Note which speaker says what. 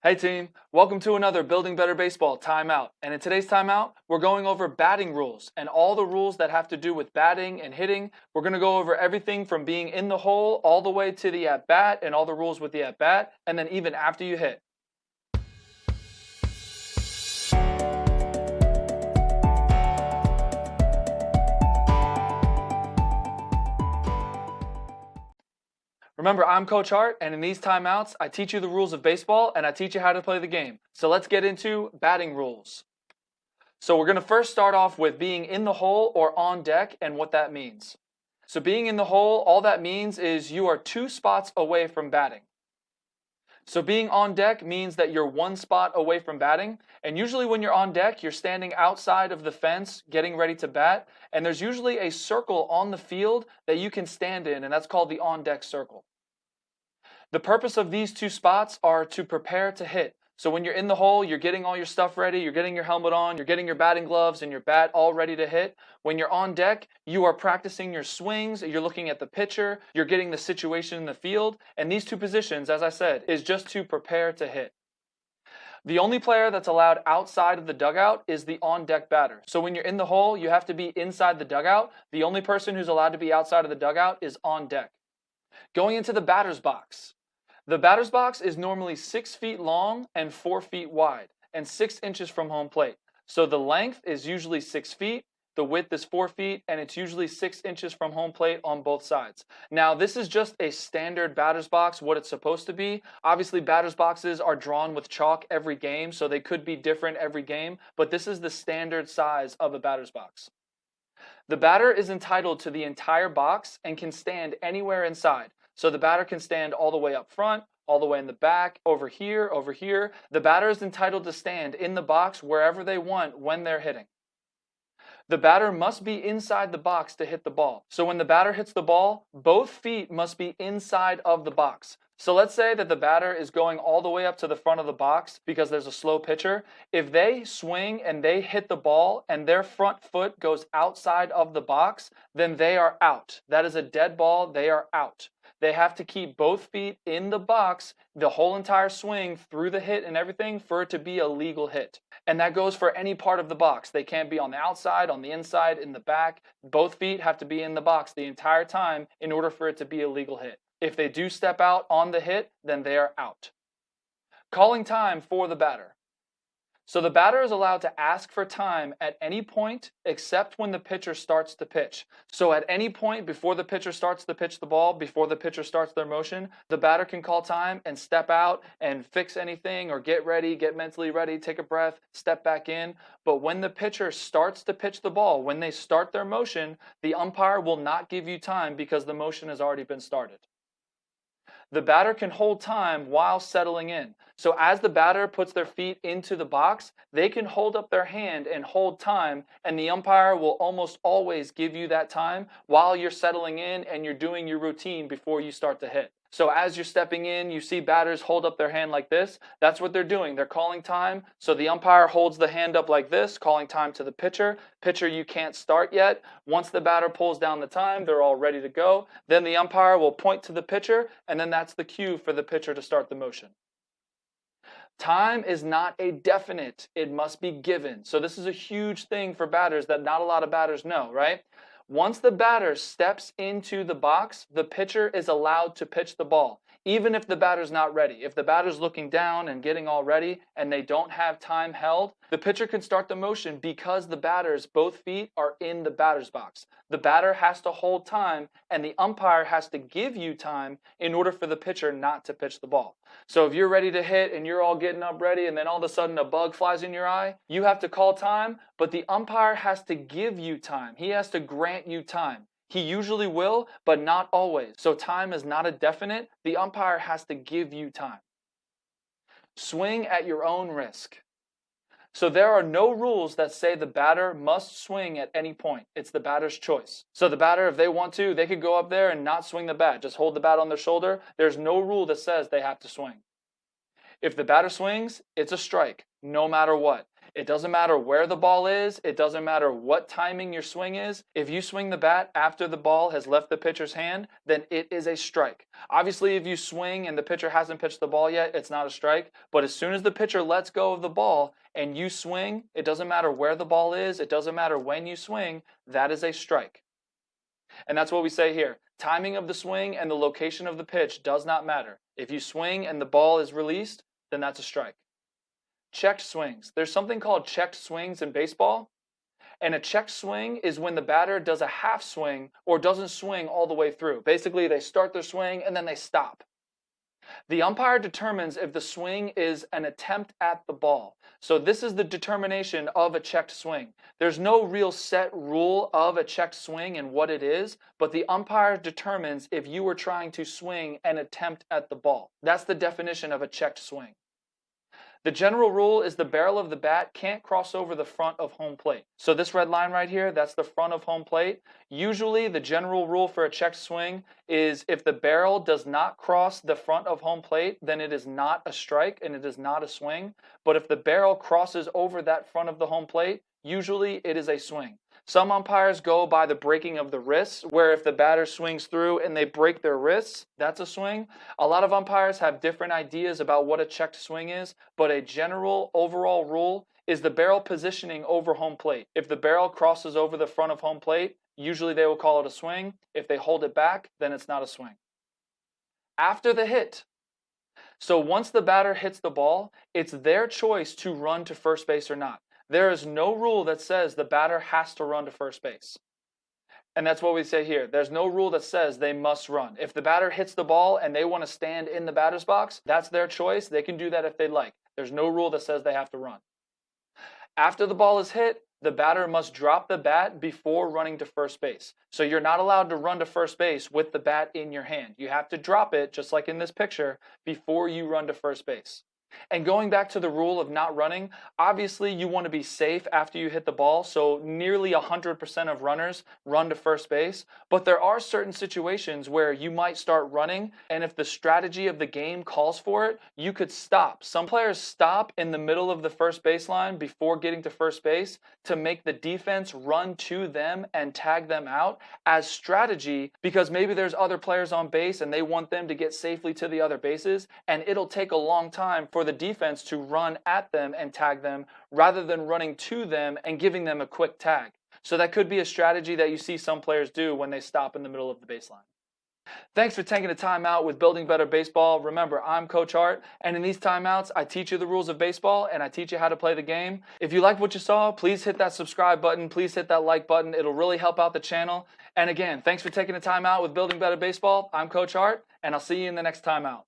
Speaker 1: Hey team, welcome to another Building Better Baseball timeout. And in today's timeout, we're going over batting rules and all the rules that have to do with batting and hitting. We're going to go over everything from being in the hole all the way to the at-bat and all the rules with the at-bat, and then even after you hit. Remember, I'm Coach Hart, and in these timeouts, I teach you the rules of baseball and I teach you how to play the game. So let's get into batting rules. So we're going to first start off with being in the hole or on deck and what that means. So being in the hole, all that means is you are 2 spots away from batting. So being on deck means that you're 1 spot away from batting. And usually when you're on deck, you're standing outside of the fence getting ready to bat. And there's usually a circle on the field that you can stand in, and that's called the on deck circle. The purpose of these 2 spots are to prepare to hit. So when you're in the hole, you're getting all your stuff ready, you're getting your helmet on, you're getting your batting gloves and your bat all ready to hit. When you're on deck, you are practicing your swings, you're looking at the pitcher, you're getting the situation in the field, and these 2 positions, as I said, is just to prepare to hit. The only player that's allowed outside of the dugout is the on-deck batter. So when you're in the hole, you have to be inside the dugout. The only person who's allowed to be outside of the dugout is on deck. Going into the batter's box. The batter's box is normally 6 feet long and 4 feet wide and 6 inches from home plate. So the length is usually 6 feet, the width is 4 feet, and it's usually 6 inches from home plate on both sides. Now, this is just a standard batter's box, what it's supposed to be. Obviously, batter's boxes are drawn with chalk every game, so they could be different every game, but this is the standard size of a batter's box. The batter is entitled to the entire box and can stand anywhere inside. So the batter can stand all the way up front, all the way in the back, over here, over here. The batter is entitled to stand in the box wherever they want when they're hitting. The batter must be inside the box to hit the ball. So when the batter hits the ball, both feet must be inside of the box. So let's say that the batter is going all the way up to the front of the box because there's a slow pitcher. If they swing and they hit the ball and their front foot goes outside of the box, then they are out. That is a dead ball. They are out. They have to keep both feet in the box the whole entire swing through the hit and everything for it to be a legal hit. And that goes for any part of the box. They can't be on the outside, on the inside, in the back. Both feet have to be in the box the entire time in order for it to be a legal hit. If they do step out on the hit, then they are out. Calling time for the batter. So the batter is allowed to ask for time at any point except when the pitcher starts to pitch. So at any point before the pitcher starts to pitch the ball, before the pitcher starts their motion, the batter can call time and step out and fix anything or get ready, get mentally ready, take a breath, step back in. But when the pitcher starts to pitch the ball, when they start their motion, the umpire will not give you time because the motion has already been started. The batter can hold time while settling in. So as the batter puts their feet into the box, they can hold up their hand and hold time, and the umpire will almost always give you that time while you're settling in and you're doing your routine before you start to hit. So as you're stepping in, you see batters hold up their hand like this. That's what they're doing. They're calling time. So the umpire holds the hand up like this, calling time to the pitcher. Pitcher, you can't start yet. Once the batter pulls down the time, they're all ready to go. Then the umpire will point to the pitcher, and then that's the cue for the pitcher to start the motion. Time is not a definite. It must be given. So this is a huge thing for batters that not a lot of batters know, right? Once the batter steps into the box, the pitcher is allowed to pitch the ball, even if the batter's not ready. If the batter's looking down and getting all ready and they don't have time held, the pitcher can start the motion because the batter's both feet are in the batter's box. The batter has to hold time and the umpire has to give you time in order for the pitcher not to pitch the ball. So if you're ready to hit and you're all getting up ready and then all of a sudden a bug flies in your eye, you have to call time, but the umpire has to give you time. He has to grant you time. He usually will, but not always. So time is not a definite. The umpire has to give you time. Swing at your own risk. So there are no rules that say the batter must swing at any point. It's the batter's choice. So the batter, if they want to, they could go up there and not swing the bat. Just hold the bat on their shoulder. There's no rule that says they have to swing. If the batter swings, it's a strike, no matter what. It doesn't matter where the ball is. It doesn't matter what timing your swing is. If you swing the bat after the ball has left the pitcher's hand, then it is a strike. Obviously, if you swing and the pitcher hasn't pitched the ball yet, it's not a strike. But as soon as the pitcher lets go of the ball and you swing, it doesn't matter where the ball is. It doesn't matter when you swing. That is a strike. And that's what we say here. Timing of the swing and the location of the pitch does not matter. If you swing and the ball is released, then that's a strike. Checked swings. There's something called checked swings in baseball. And a checked swing is when the batter does a half swing or doesn't swing all the way through. Basically, they start their swing and then they stop. The umpire determines if the swing is an attempt at the ball. So this is the determination of a checked swing. There's no real set rule of a checked swing and what it is, but the umpire determines if you were trying to swing an attempt at the ball. That's the definition of a checked swing. The general rule is the barrel of the bat can't cross over the front of home plate. So this red line right here, that's the front of home plate. Usually the general rule for a checked swing is if the barrel does not cross the front of home plate, then it is not a strike and it is not a swing. But if the barrel crosses over that front of the home plate, usually it is a swing. Some umpires go by the breaking of the wrists, where if the batter swings through and they break their wrists, that's a swing. A lot of umpires have different ideas about what a checked swing is, but a general overall rule is the barrel positioning over home plate. If the barrel crosses over the front of home plate, usually they will call it a swing. If they hold it back, then it's not a swing. After the hit. So once the batter hits the ball, it's their choice to run to first base or not. There is no rule that says the batter has to run to first base. And that's what we say here. There's no rule that says they must run. If the batter hits the ball and they want to stand in the batter's box, that's their choice. They can do that if they like. There's no rule that says they have to run. After the ball is hit, the batter must drop the bat before running to first base. So you're not allowed to run to first base with the bat in your hand. You have to drop it, just like in this picture, before you run to first base. And going back to the rule of not running, obviously you want to be safe after you hit the ball, so nearly 100% of runners run to first base. But there are certain situations where you might start running, and if the strategy of the game calls for it, you could stop. Some players stop in the middle of the first baseline before getting to first base to make the defense run to them and tag them out as strategy, because maybe there's other players on base and they want them to get safely to the other bases, and it'll take a long time for the defense to run at them and tag them rather than running to them and giving them a quick tag. So that could be a strategy that you see some players do when they stop in the middle of the baseline. Thanks for taking the time out with Building Better Baseball. Remember, I'm Coach Hart, and in these timeouts, I teach you the rules of baseball and I teach you how to play the game. If you like what you saw, please hit that subscribe button. Please hit that like button. It'll really help out the channel. And again, thanks for taking the time out with Building Better Baseball. I'm Coach Hart, and I'll see you in the next timeout.